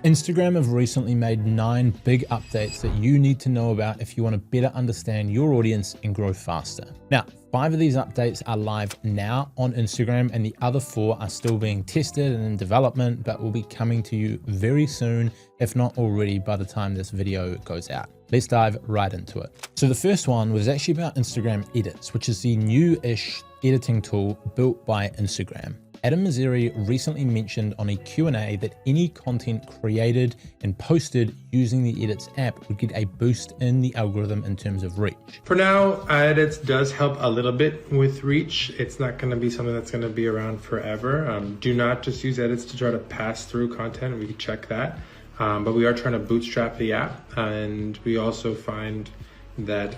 Instagram have recently made 9 big updates that you need to know about if you want to better understand your audience and grow faster. Now, 5 of these updates are live now on Instagram and the other 4 are still being tested and in development, but will be coming to you very soon, if not already by the time this video goes out. Let's dive right into it. So the first one was actually about Instagram Edits, which is the new-ish editing tool built by Instagram. Adam Mosseri recently mentioned on a Q&A that any content created and posted using the Edits app would get a boost in the algorithm in terms of reach. For now, Edits does help a little bit with reach. It's not going to be something that's going to be around forever. Do not just use Edits to try to pass through content. We can check that. But we are trying to bootstrap the app, and we also find that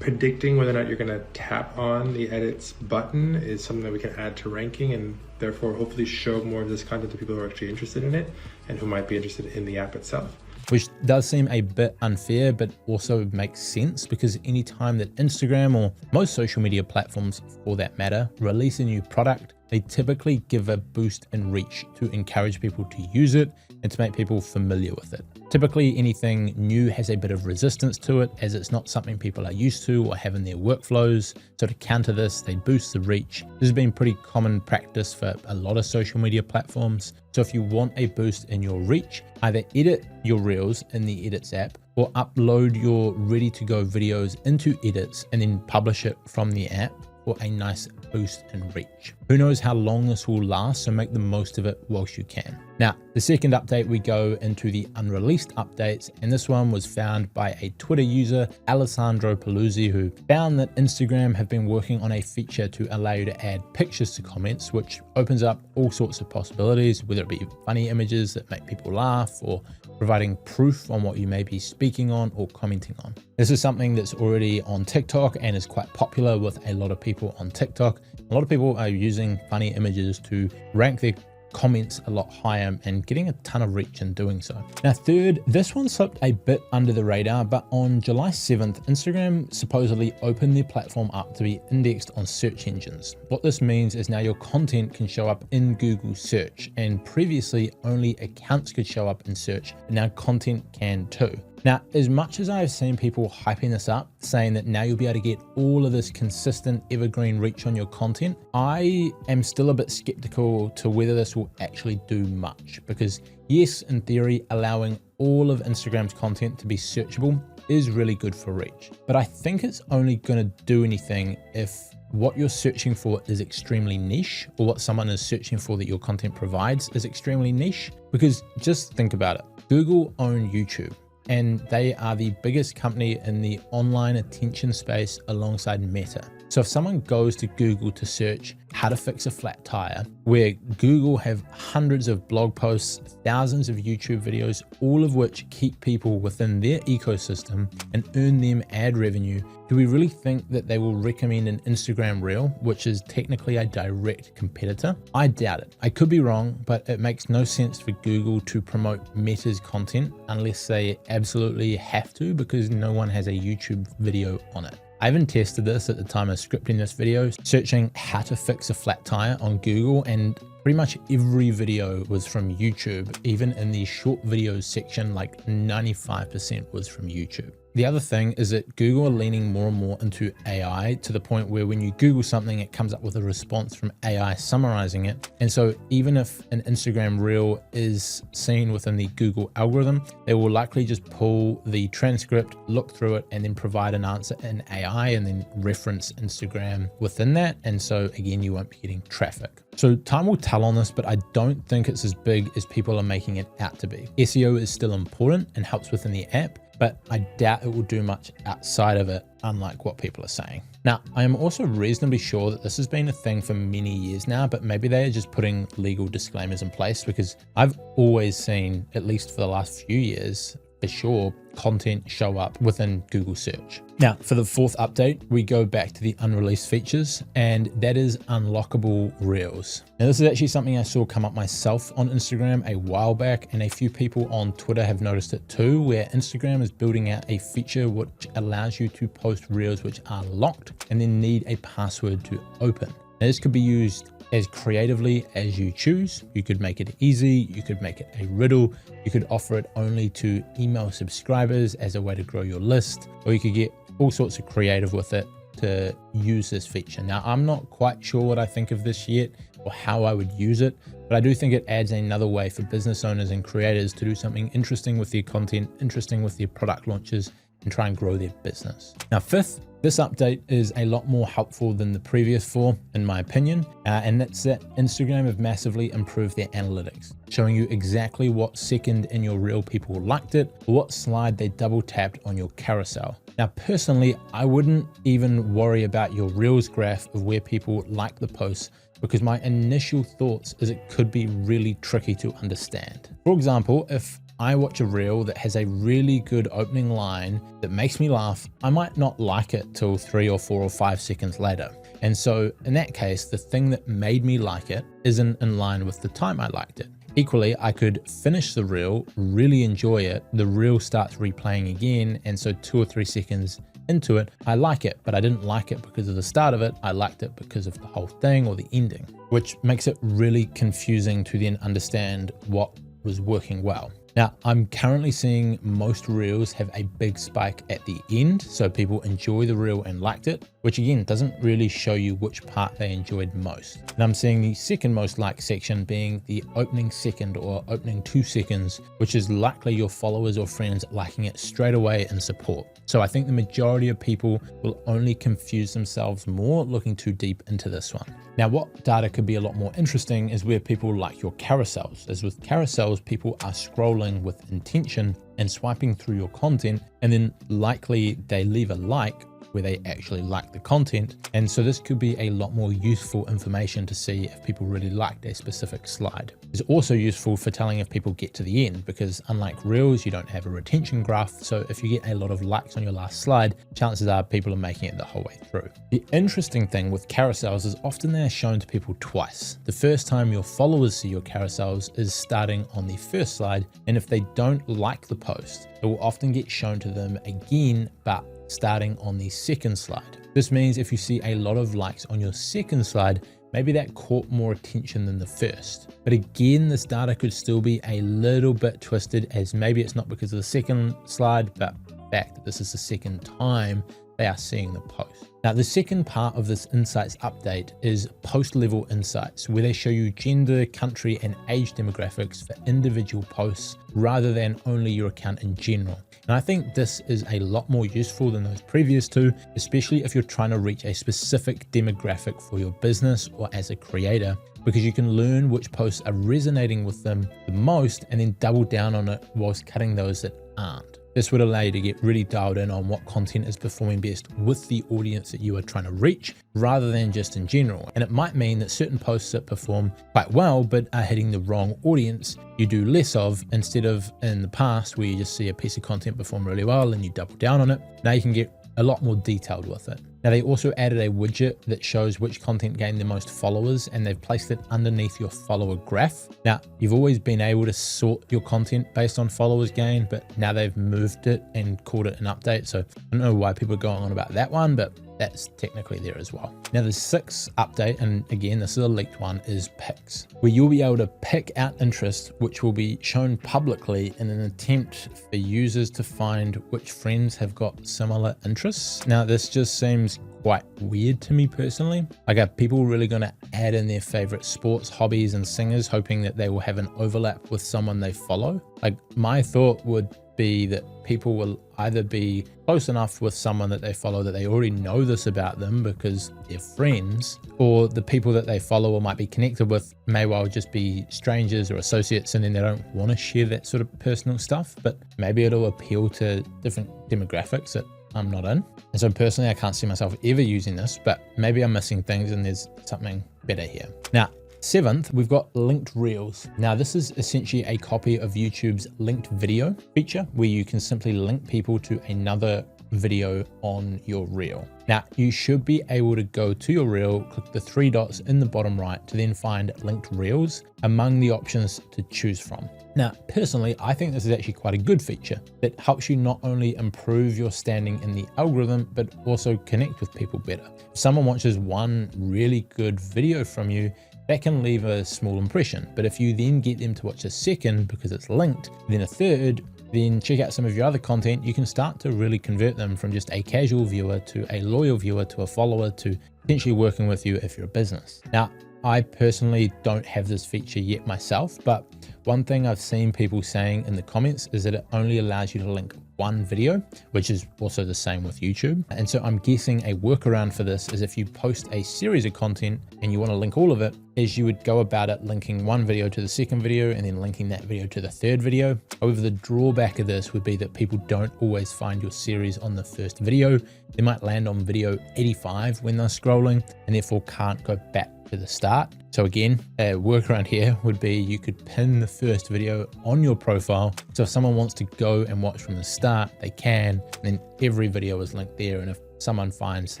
predicting whether or not you're going to tap on the edits button is something that we can add to ranking and therefore hopefully show more of this content to people who are actually interested in it and who might be interested in the app itself. Which does seem a bit unfair, but also makes sense because anytime that Instagram or most social media platforms for that matter release a new product, they typically give a boost in reach to encourage people to use it and to make people familiar with it. Typically anything new has a bit of resistance to it as it's not something people are used to or have in their workflows. So to counter this, they boost the reach. This has been pretty common practice for a lot of social media platforms. So if you want a boost in your reach, either edit your reels in the Edits app or upload your ready to go videos into Edits and then publish it from the app for a nice boost in reach. Who knows how long this will last, so make the most of it whilst you can. Now, the second update, we go into the unreleased updates, and this one was found by a Twitter user, Alessandro Paluzzi, who found that Instagram have been working on a feature to allow you to add pictures to comments, which opens up all sorts of possibilities, whether it be funny images that make people laugh or providing proof on what you may be speaking on or commenting on. This is something that's already on TikTok and is quite popular with a lot of people on TikTok. A lot of people are using funny images to rank their comments a lot higher and getting a ton of reach in doing so. Now third, this one slipped a bit under the radar, but on July 7th, Instagram supposedly opened their platform up to be indexed on search engines. What this means is now your content can show up in Google search, and previously only accounts could show up in search, but now content can too. Now, as much as I've seen people hyping this up, saying that now you'll be able to get all of this consistent evergreen reach on your content, I am still a bit skeptical to whether this will actually do much, because yes, in theory, allowing all of Instagram's content to be searchable is really good for reach. But I think it's only going to do anything if what you're searching for is extremely niche, or what someone is searching for that your content provides is extremely niche. Because just think about it. Google own YouTube, and they are the biggest company in the online attention space alongside Meta. So if someone goes to Google to search how to fix a flat tire, where Google have hundreds of blog posts, thousands of YouTube videos, all of which keep people within their ecosystem and earn them ad revenue, do we really think that they will recommend an Instagram Reel, which is technically a direct competitor? I doubt it. I could be wrong, but it makes no sense for Google to promote Meta's content unless they absolutely have to, because no one has a YouTube video on it. I haven't tested this at the time of scripting this video, searching how to fix a flat tire on Google, and pretty much every video was from YouTube. Even in the short videos section, like 95% was from YouTube. The other thing is that Google are leaning more and more into AI to the point where when you Google something, it comes up with a response from AI summarizing it. And so even if an Instagram Reel is seen within the Google algorithm, they will likely just pull the transcript, look through it, and then provide an answer in AI and then reference Instagram within that. And so again, you won't be getting traffic. So time will tell on this, but I don't think it's as big as people are making it out to be. SEO is still important and helps within the app, but I doubt it will do much outside of it, unlike what people are saying. Now, I am also reasonably sure that this has been a thing for many years now, but maybe they are just putting legal disclaimers in place, because I've always seen, at least for the last few years, for sure, content show up within Google search. Now, for the fourth update, we go back to the unreleased features, and that is unlockable reels. Now, this is actually something I saw come up myself on Instagram a while back, and a few people on Twitter have noticed it too, where Instagram is building out a feature which allows you to post reels which are locked and then need a password to open. Now, this could be used as creatively as you choose. You could make it easy, you could make it a riddle, you could offer it only to email subscribers as a way to grow your list, or you could get all sorts of creative with it to use this feature. Now, I'm not quite sure what I think of this yet or how I would use it, but I do think it adds another way for business owners and creators to do something interesting with their content, interesting with their product launches, and try and grow their business. Now, fifth, this update is a lot more helpful than the previous 4, in my opinion, and that's that Instagram have massively improved their analytics, showing you exactly what second in your reel people liked it, or what slide they double tapped on your carousel. Now, personally, I wouldn't even worry about your reels graph of where people like the posts, because my initial thoughts is it could be really tricky to understand. For example, if I watch a reel that has a really good opening line that makes me laugh, I might not like it till 3 or 4 or 5 seconds later. And so in that case, the thing that made me like it isn't in line with the time I liked it. Equally, I could finish the reel, really enjoy it, the reel starts replaying again, and so 2 or 3 seconds into it, I like it, but I didn't like it because of the start of it, I liked it because of the whole thing or the ending, which makes it really confusing to then understand what was working well. Now, I'm currently seeing most reels have a big spike at the end, so people enjoy the reel and liked it, which again doesn't really show you which part they enjoyed most. And I'm seeing the second most liked section being the opening second or opening 2 seconds, which is likely your followers or friends liking it straight away in support. So I think the majority of people will only confuse themselves more looking too deep into this one. Now, what data could be a lot more interesting is where people like your carousels. As with carousels, people are scrolling with intention and swiping through your content, and then likely they leave a like where they actually like the content. And so this could be a lot more useful information to see if people really liked a specific slide. It's also useful for telling if people get to the end, because unlike reels, you don't have a retention graph. So if you get a lot of likes on your last slide, chances are people are making it the whole way through. The interesting thing with carousels is often they're shown to people twice. The first time your followers see your carousels is starting on the first slide, and if they don't like the post, it will often get shown to them again, but starting on the second slide. This means if you see a lot of likes on your second slide, maybe that caught more attention than the first. But again, this data could still be a little bit twisted, as maybe it's not because of the second slide, but the fact that this is the second time they are seeing the post. Now, the second part of this insights update is post level insights, where they show you gender, country, and age demographics for individual posts rather than only your account in general. And I think this is a lot more useful than those previous 2, especially if you're trying to reach a specific demographic for your business or as a creator, because you can learn which posts are resonating with them the most and then double down on it whilst cutting those that aren't. This would allow you to get really dialed in on what content is performing best with the audience that you are trying to reach, rather than just in general. And it might mean that certain posts that perform quite well but are hitting the wrong audience, you do less of, instead of in the past where you just see a piece of content perform really well and you double down on it. Now you can get a lot more detailed with it. Now, they also added a widget that shows which content gained the most followers, and they've placed it underneath your follower graph. Now, you've always been able to sort your content based on followers gained, but now they've moved it and called it an update. So I don't know why people are going on about that one, but that's technically there as well. Now, the 6th update, and again, this is a leaked one, is picks, where you'll be able to pick out interests, which will be shown publicly in an attempt for users to find which friends have got similar interests. Now, this just seems quite weird to me personally. Like, are people really going to add in their favorite sports, hobbies, and singers, hoping that they will have an overlap with someone they follow? Like, my thought would be that people will either be close enough with someone that they follow that they already know this about them because they're friends, or the people that they follow or might be connected with may well just be strangers or associates, and then they don't want to share that sort of personal stuff. But maybe it'll appeal to different demographics that I'm not in. And so personally, I can't see myself ever using this, but maybe I'm missing things and there's something better here. Now, 7th, we've got linked reels. Now, this is essentially a copy of YouTube's linked video feature, where you can simply link people to another video on your reel. Now, you should be able to go to your reel, click the 3 dots in the bottom right to then find linked reels among the options to choose from. Now, personally, I think this is actually quite a good feature that helps you not only improve your standing in the algorithm, but also connect with people better. If someone watches one really good video from you, that can leave a small impression. But if you then get them to watch a second because it's linked, then a third, then check out some of your other content, you can start to really convert them from just a casual viewer to a loyal viewer to a follower to potentially working with you if you're a business. Now, I personally don't have this feature yet myself, but one thing I've seen people saying in the comments is that it only allows you to link one video, which is also the same with YouTube. And so I'm guessing a workaround for this is if you post a series of content and you want to link all of it, is you would go about it linking one video to the second video and then linking that video to the third video. However, the drawback of this would be that people don't always find your series on the first video. They might land on video 85 when they're scrolling and therefore can't go back to the start. So again, a workaround here would be you could pin the first video on your profile. So if someone wants to go and watch from the start, they can, and then every video is linked there. And if someone finds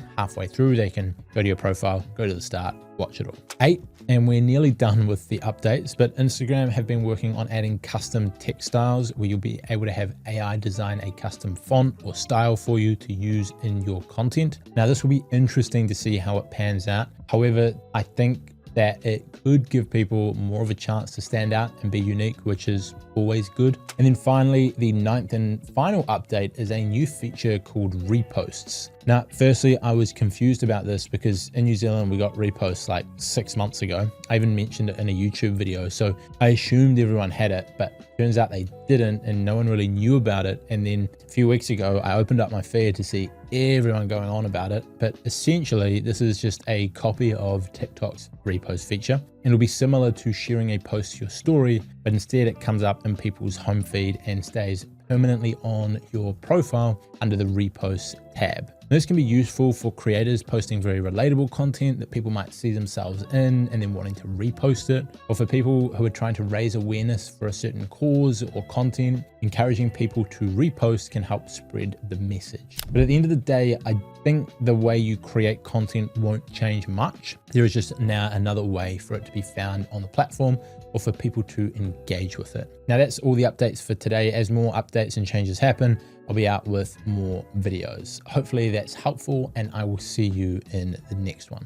halfway through, they can go to your profile, go to the start, watch it all. 8, and we're nearly done with the updates, but Instagram have been working on adding custom text styles where you'll be able to have AI design a custom font or style for you to use in your content. Now, this will be interesting to see how it pans out. However, I think that it could give people more of a chance to stand out and be unique, which is always good. And then finally, the 9th and final update is a new feature called reposts. Now, firstly, I was confused about this because in New Zealand, we got reposts like 6 months ago. I even mentioned it in a YouTube video. So I assumed everyone had it, but turns out they didn't and no one really knew about it. And then a few weeks ago, I opened up my feed to see everyone going on about it. But essentially, this is just a copy of TikTok's repost feature. And it'll be similar to sharing a post to your story, but instead it comes up in people's home feed and stays permanently on your profile under the repost tab. This can be useful for creators posting very relatable content that people might see themselves in and then wanting to repost it, or for people who are trying to raise awareness for a certain cause or content. Encouraging people to repost can help spread the message. But at the end of the day, I think the way you create content won't change much. There is just now another way for it to be found on the platform or for people to engage with it. Now that's all the updates for today. As more updates and changes happen, I'll be out with more videos. Hopefully that's helpful and I will see you in the next one.